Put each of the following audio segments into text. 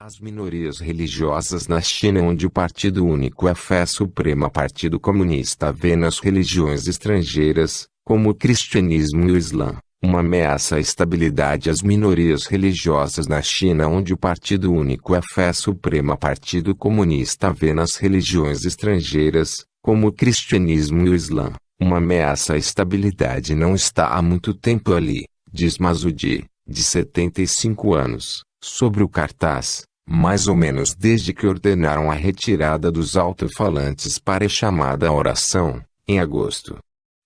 As minorias religiosas na China, onde o Partido Único é fé suprema. Partido Comunista vê nas religiões estrangeiras, como o cristianismo e o islã, uma ameaça à estabilidade. As minorias religiosas na China, onde o Partido Único é fé suprema. Partido Comunista vê nas religiões estrangeiras, como o cristianismo e o islã, uma ameaça à estabilidade. Não está há muito tempo ali, diz Masudi, de 75 anos, sobre o cartaz, mais ou menos desde que ordenaram a retirada dos alto-falantes para a chamada oração, em agosto.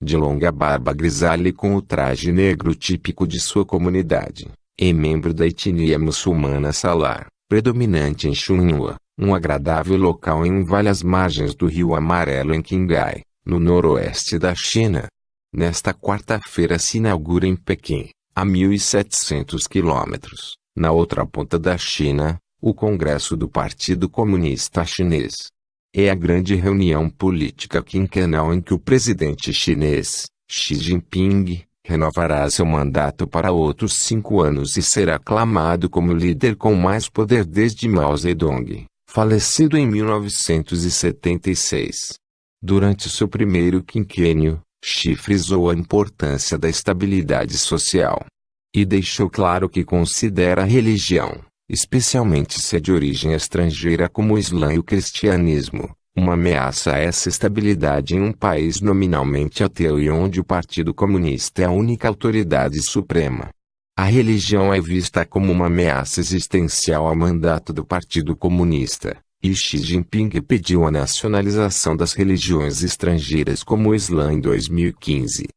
De longa barba grisalha e com o traje negro típico de sua comunidade, e membro da etnia muçulmana Salar, predominante em Xinhua, um agradável local em um vale às margens do Rio Amarelo em Qinghai, no noroeste da China. Nesta quarta-feira se inaugura em Pequim, a 1.700 quilômetros, na outra ponta da China, o Congresso do Partido Comunista Chinês. É a grande reunião política quinquenal em que o presidente chinês, Xi Jinping, renovará seu mandato para outros 5 anos e será aclamado como o líder com mais poder desde Mao Zedong, falecido em 1976. Durante seu primeiro quinquênio, Xi frisou a importância da estabilidade social e deixou claro que considera a religião, especialmente se é de origem estrangeira como o Islã e o cristianismo, uma ameaça a essa estabilidade em um país nominalmente ateu e onde o Partido Comunista é a única autoridade suprema. A religião é vista como uma ameaça existencial ao mandato do Partido Comunista, e Xi Jinping pediu a nacionalização das religiões estrangeiras como o Islã em 2015.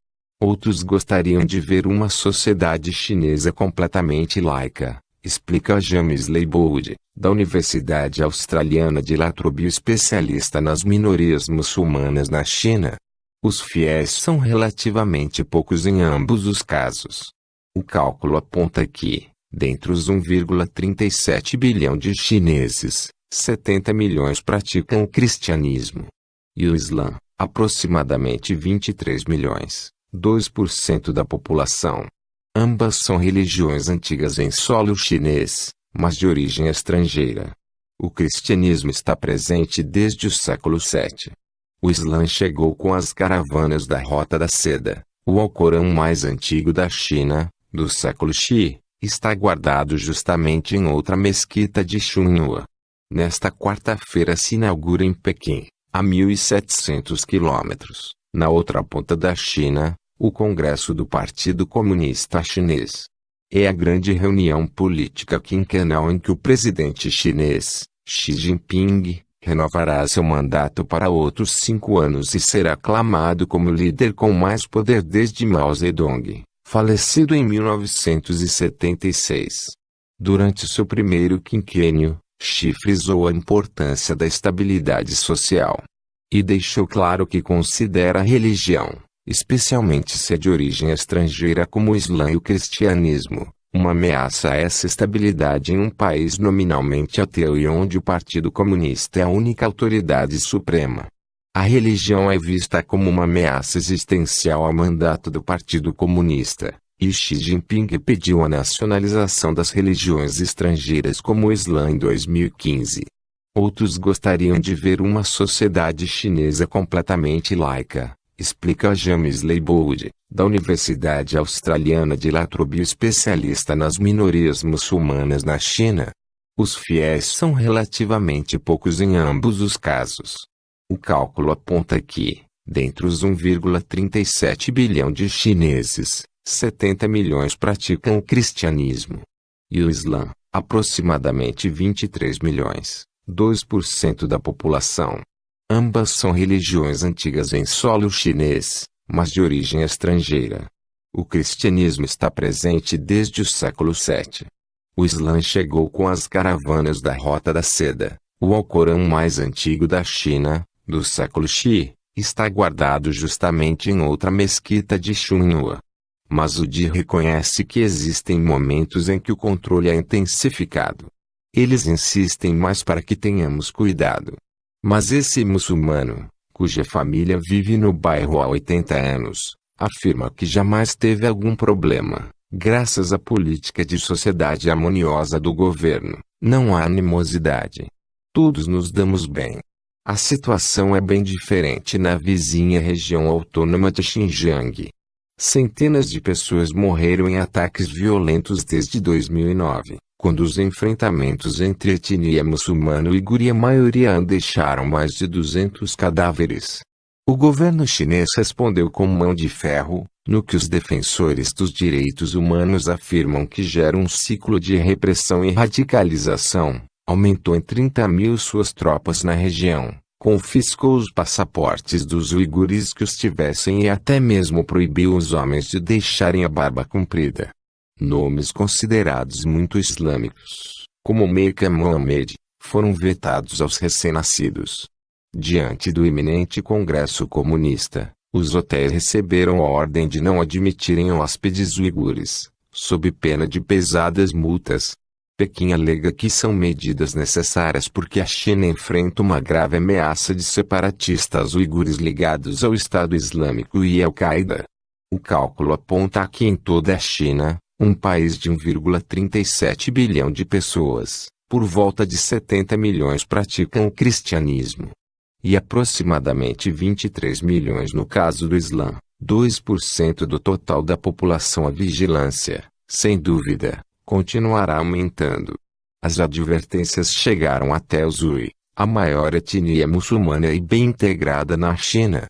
Outros gostariam de ver uma sociedade chinesa completamente laica, explica James Leibold, da Universidade Australiana de La Trobe, especialista nas minorias muçulmanas na China. Os fiéis são relativamente poucos em ambos os casos. O cálculo aponta que, dentre os 1,37 bilhão de chineses, 70 milhões praticam o cristianismo. E o Islã, aproximadamente 23 milhões, 2% da população. Ambas são religiões antigas em solo chinês, mas de origem estrangeira. O cristianismo está presente desde o século VII. O Islã chegou com as caravanas da Rota da Seda. O Alcorão mais antigo da China, do século Xi, está guardado justamente em outra mesquita de Xinhua. Nesta quarta-feira se inaugura em Pequim, a 1.700 quilômetros, na outra ponta da China, o Congresso do Partido Comunista Chinês. É a grande reunião política quinquenal em que o presidente chinês, Xi Jinping, renovará seu mandato para outros 5 anos e será aclamado como líder com mais poder desde Mao Zedong, falecido em 1976. Durante seu primeiro quinquênio, Xi frisou a importância da estabilidade social e deixou claro que considera a religião, especialmente se é de origem estrangeira como o Islã e o cristianismo, uma ameaça a essa estabilidade em um país nominalmente ateu e onde o Partido Comunista é a única autoridade suprema. A religião é vista como uma ameaça existencial ao mandato do Partido Comunista, e Xi Jinping pediu a nacionalização das religiões estrangeiras como o Islã em 2015. Outros gostariam de ver uma sociedade chinesa completamente laica, explica James Leibold, da Universidade Australiana de La Trobe, especialista nas minorias muçulmanas na China. Os fiéis são relativamente poucos em ambos os casos. O cálculo aponta que, dentre os 1,37 bilhão de chineses, 70 milhões praticam o cristianismo. E o Islã, aproximadamente 23 milhões, 2% da população. Ambas são religiões antigas em solo chinês, mas de origem estrangeira. O cristianismo está presente desde o século VII. O Islã chegou com as caravanas da Rota da Seda. O Alcorão mais antigo da China, do século Xi, está guardado justamente em outra mesquita de Xinhua. Masudi reconhece que existem momentos em que o controle é intensificado. Eles insistem mais para que tenhamos cuidado. Mas esse muçulmano, cuja família vive no bairro há 80 anos, afirma que jamais teve algum problema, graças à política de sociedade harmoniosa do governo, Não há animosidade. Todos nos damos bem. A situação é bem diferente na vizinha região autônoma de Xinjiang. Centenas de pessoas morreram em ataques violentos desde 2009, quando os enfrentamentos entre etnia muçulmana e uigur e a maioria Han deixaram mais de 200 cadáveres. O governo chinês respondeu com mão de ferro, no que os defensores dos direitos humanos afirmam que gera um ciclo de repressão e radicalização. Aumentou em 30.000 suas tropas na região, confiscou os passaportes dos uigures que os tivessem e até mesmo proibiu os homens de deixarem a barba comprida. Nomes considerados muito islâmicos, como Mecca Mohammed, foram vetados aos recém-nascidos. Diante do iminente Congresso Comunista, os hotéis receberam a ordem de não admitirem hóspedes uigures, sob pena de pesadas multas. Pequim alega que são medidas necessárias porque a China enfrenta uma grave ameaça de separatistas uigures ligados ao Estado Islâmico e Al-Qaeda. O cálculo aponta que em toda a China, um país de 1,37 bilhão de pessoas, por volta de 70 milhões praticam o cristianismo. E aproximadamente 23 milhões no caso do Islã, 2% do total da população. A vigilância, sem dúvida, continuará aumentando. As advertências chegaram até os Hui, a maior etnia muçulmana e bem integrada na China.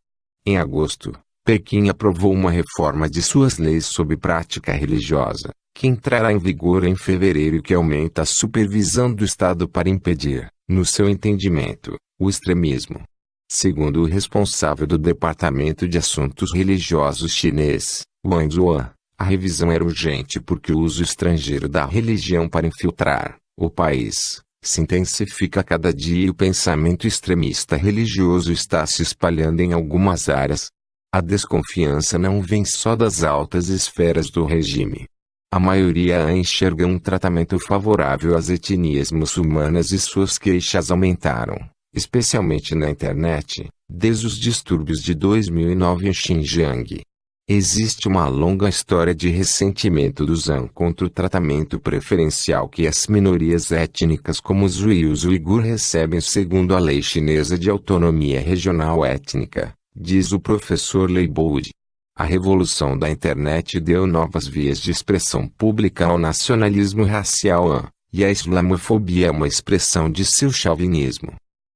Em agosto, Pequim aprovou uma reforma de suas leis sobre prática religiosa, que entrará em vigor em fevereiro e que aumenta a supervisão do Estado para impedir, no seu entendimento, o extremismo. Segundo o responsável do Departamento de Assuntos Religiosos chinês, Wang Zuan, a revisão era urgente porque o uso estrangeiro da religião para infiltrar o país se intensifica a cada dia e o pensamento extremista religioso está se espalhando em algumas áreas. A desconfiança não vem só das altas esferas do regime. A maioria enxerga um tratamento favorável às etnias muçulmanas e suas queixas aumentaram, especialmente na internet, desde os distúrbios de 2009 em Xinjiang. Existe uma longa história de ressentimento dos Han contra o tratamento preferencial que as minorias étnicas como os Hui e os uigur recebem segundo a lei chinesa de autonomia regional étnica, diz o professor Leibold. A revolução da internet deu novas vias de expressão pública ao nacionalismo racial Han, e a islamofobia é uma expressão de seu chauvinismo.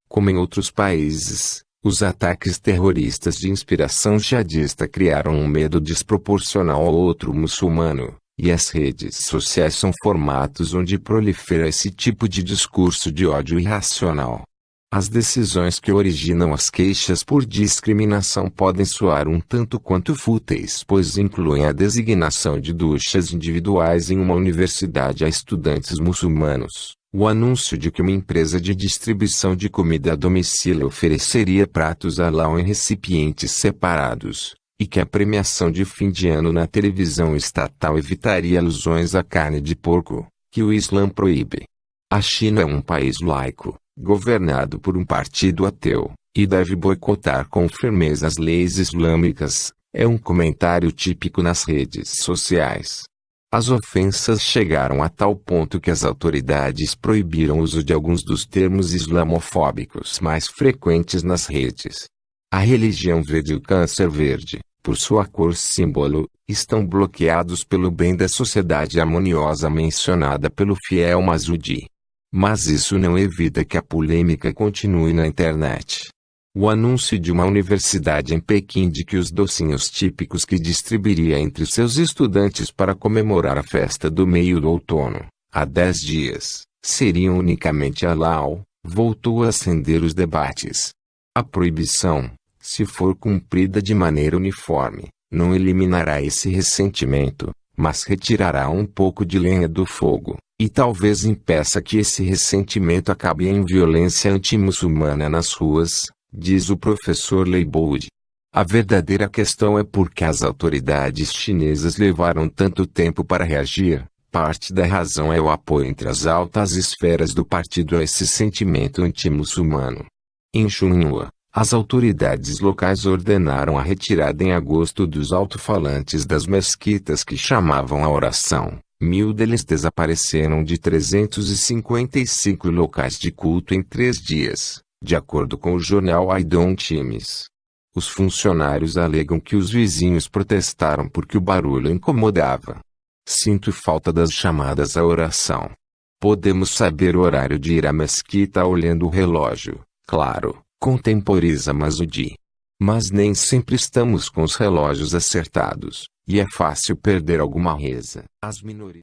Como em outros países, os ataques terroristas de inspiração jihadista criaram um medo desproporcional ao outro muçulmano, e as redes sociais são formatos onde prolifera esse tipo de discurso de ódio irracional. As decisões que originam as queixas por discriminação podem soar um tanto quanto fúteis, pois incluem a designação de duchas individuais em uma universidade a estudantes muçulmanos. O anúncio de que uma empresa de distribuição de comida a domicílio ofereceria pratos halal em recipientes separados, e que a premiação de fim de ano na televisão estatal evitaria alusões à carne de porco, que o Islã proíbe. A China é um país laico, governado por um partido ateu, e deve boicotar com firmeza as leis islâmicas, é um comentário típico nas redes sociais. As ofensas chegaram a tal ponto que as autoridades proibiram o uso de alguns dos termos islamofóbicos mais frequentes nas redes. A religião verde e o câncer verde, por sua cor símbolo, estão bloqueados pelo bem da sociedade harmoniosa mencionada pelo fiel Masudi. Mas isso não evita que a polêmica continue na internet. O anúncio de uma universidade em Pequim de que os docinhos típicos que distribuiria entre seus estudantes para comemorar a festa do meio do outono, há 10 dias, seriam unicamente halal, voltou a acender os debates. A proibição, se for cumprida de maneira uniforme, não eliminará esse ressentimento, mas retirará um pouco de lenha do fogo, e talvez impeça que esse ressentimento acabe em violência antimuçulmana nas ruas, diz o professor Leibold. A verdadeira questão é por que as autoridades chinesas levaram tanto tempo para reagir. Parte da razão é o apoio entre as altas esferas do partido a esse sentimento antimuçulmano. Em Xinhua, as autoridades locais ordenaram a retirada em agosto dos alto-falantes das mesquitas que chamavam a oração, 1.000 deles desapareceram de 355 locais de culto em 3 dias, de acordo com o jornal Aidon Times. Os funcionários alegam que os vizinhos protestaram porque o barulho incomodava. Sinto falta das chamadas à oração. Podemos saber o horário de ir à mesquita olhando o relógio, claro, contemporiza Masudi. Mas nem sempre estamos com os relógios acertados, e é fácil perder alguma reza. As minorias